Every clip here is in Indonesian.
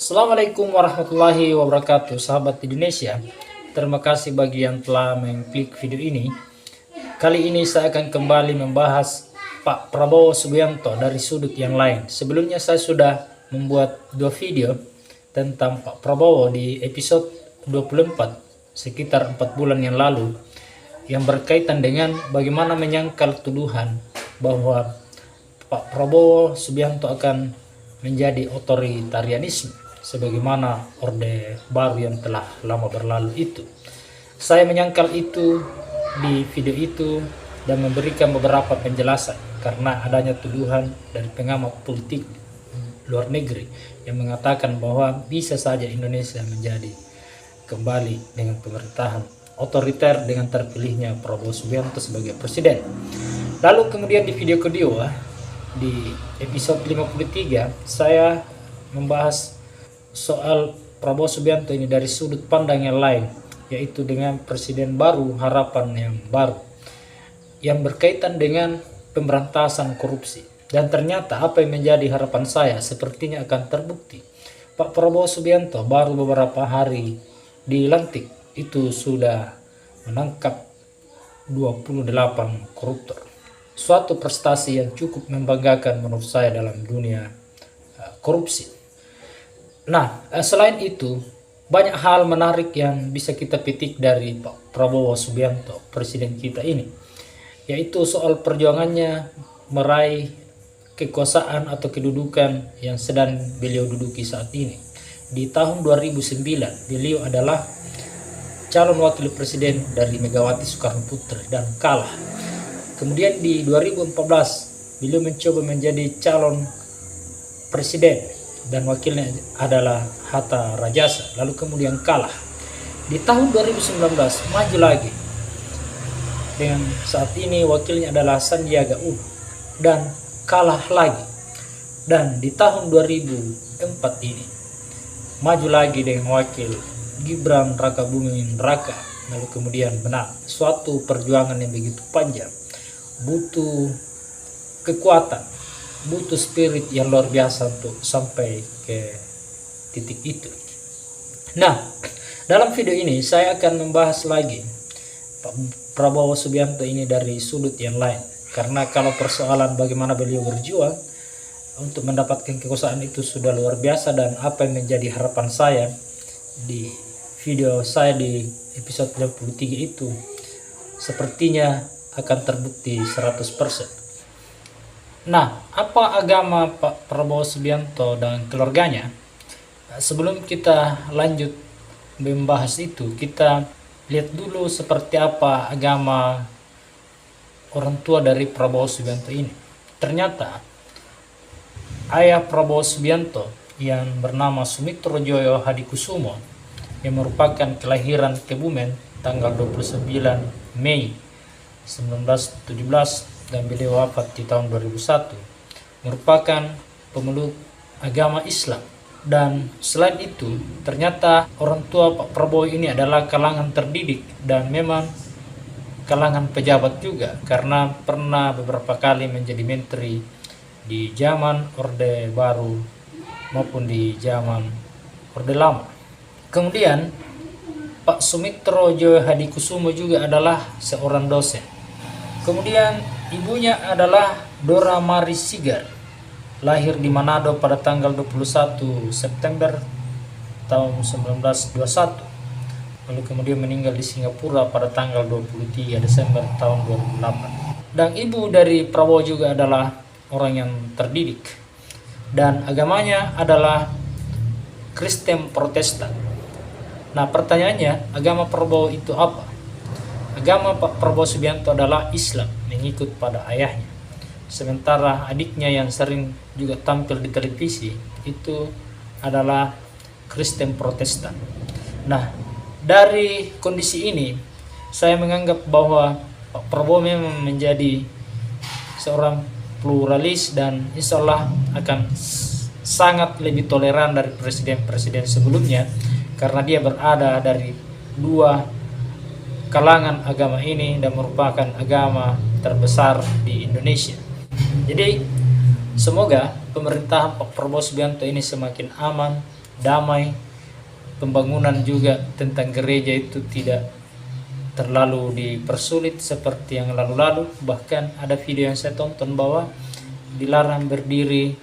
Assalamualaikum warahmatullahi wabarakatuh, sahabat Indonesia. Terima kasih bagi yang telah mengklik video ini. Kali ini saya akan kembali membahas Pak Prabowo Subianto dari sudut yang lain. Sebelumnya saya sudah membuat dua video tentang Pak Prabowo di episode 24 sekitar 4 bulan yang lalu, yang berkaitan dengan bagaimana menyangkal tuduhan bahwa Pak Prabowo Subianto akan menjadi otoritarianisme sebagaimana Orde Baru yang telah lama berlalu itu. Saya menyangkal itu di video itu dan memberikan beberapa penjelasan karena adanya tuduhan dari pengamat politik luar negeri yang mengatakan bahwa bisa saja Indonesia menjadi kembali dengan pemerintahan otoriter dengan terpilihnya Prabowo Subianto sebagai presiden. Lalu kemudian di video kedua, di episode 53, saya membahas soal Prabowo Subianto ini dari sudut pandang yang lain, yaitu dengan presiden baru, harapan yang baru, yang berkaitan dengan pemberantasan korupsi. Dan ternyata apa yang menjadi harapan saya sepertinya akan terbukti. Pak Prabowo Subianto baru beberapa hari dilantik itu sudah menangkap 28 koruptor. Suatu prestasi yang cukup membanggakan menurut saya dalam dunia korupsi. Nah, selain itu, banyak hal menarik yang bisa kita petik dari Pak Prabowo Subianto, presiden kita ini, yaitu soal perjuangannya meraih kekuasaan atau kedudukan yang sedang beliau duduki saat ini. Di tahun 2009, beliau adalah calon wakil presiden dari Megawati Soekarno Putri dan kalah. Kemudian di 2014, beliau mencoba menjadi calon presiden dan wakilnya adalah Hatta Rajasa, lalu kemudian kalah. Di tahun 2019 maju lagi, dengan saat ini wakilnya adalah Sandiaga Uno dan kalah lagi. Dan di tahun 2004 ini maju lagi dengan wakil Gibran Rakabuming Raka, lalu kemudian menang. Suatu perjuangan yang begitu panjang, butuh kekuatan, butuh spirit yang luar biasa untuk sampai ke titik itu. Nah, dalam video ini saya akan membahas lagi Pak Prabowo Subianto ini dari sudut yang lain. Karena kalau persoalan bagaimana beliau berjuang untuk mendapatkan kekuasaan itu sudah luar biasa, dan apa yang menjadi harapan saya di video saya di episode 23 itu sepertinya akan terbukti 100%. Nah, apa agama Pak Prabowo Subianto dan keluarganya? Sebelum kita lanjut membahas itu, kita lihat dulu seperti apa agama orang tua dari Prabowo Subianto ini. Ternyata ayah Prabowo Subianto yang bernama Sumitro Joyo Hadikusumo, yang merupakan kelahiran Kebumen tanggal 29 Mei 1917 dan beliau wafat di tahun 2001, merupakan pemeluk agama Islam. Dan selain itu, ternyata orang tua Pak Prabowo ini adalah kalangan terdidik dan memang kalangan pejabat juga, karena pernah beberapa kali menjadi menteri di zaman Orde Baru maupun di zaman Orde Lama. Kemudian Pak Sumitro Joyo Hadikusumo juga adalah seorang dosen. Kemudian ibunya adalah Dora Mari Sigar, lahir di Manado pada tanggal 21 September tahun 1921. Lalu kemudian meninggal di Singapura pada tanggal 23 Desember tahun 2008. Dan ibu dari Prabowo juga adalah orang yang terdidik. Dan agamanya adalah Kristen Protestan. Nah, pertanyaannya, agama Prabowo itu apa? Agama Pak Prabowo Subianto adalah Islam, mengikut pada ayahnya. Sementara adiknya yang sering juga tampil di televisi itu adalah Kristen Protestan. Nah, dari kondisi ini saya menganggap bahwa Pak Prabowo memang menjadi seorang pluralis dan insya Allah akan sangat lebih toleran dari presiden-presiden sebelumnya, karena dia berada dari dua kalangan agama ini dan merupakan agama terbesar di Indonesia. Jadi semoga pemerintahan Pak Prabowo Subianto ini semakin aman, damai. Pembangunan juga tentang gereja itu tidak terlalu dipersulit seperti yang lalu-lalu. Bahkan ada video yang saya tonton bahwa dilarang berdiri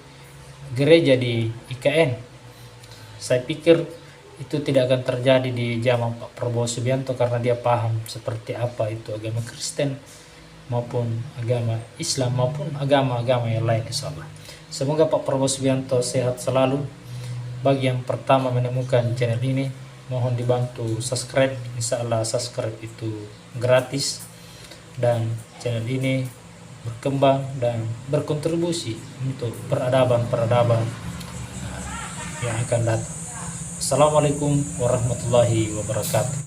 gereja di IKN. Saya pikir itu tidak akan terjadi di zaman Pak Prabowo Subianto karena dia paham seperti apa itu agama Kristen maupun agama Islam maupun agama-agama yang lain, insyaallah. Semoga Pak Prabowo Subianto sehat selalu. Bagi yang pertama menemukan channel ini, mohon dibantu subscribe. Insyaallah subscribe itu gratis dan channel ini berkembang dan berkontribusi untuk peradaban-peradaban yang akan datang. Assalamualaikum warahmatullahi wabarakatuh.